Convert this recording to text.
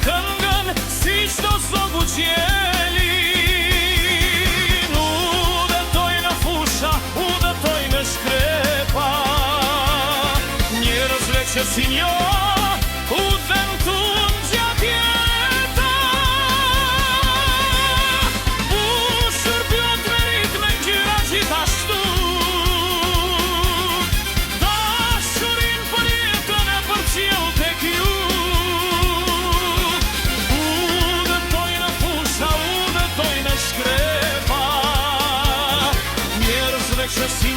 këngën si çdo zogu qelin. U detoj në fusha, u detoj në shkrepa, njerëzve që si njo u dëmtun gjatë jeta. Bushur plot me ritme ngjyra gjithashtu, dashurin për jetën e për qiell tek ju. U detoj në fusha, u detoj në shkrepa, njerëzve që si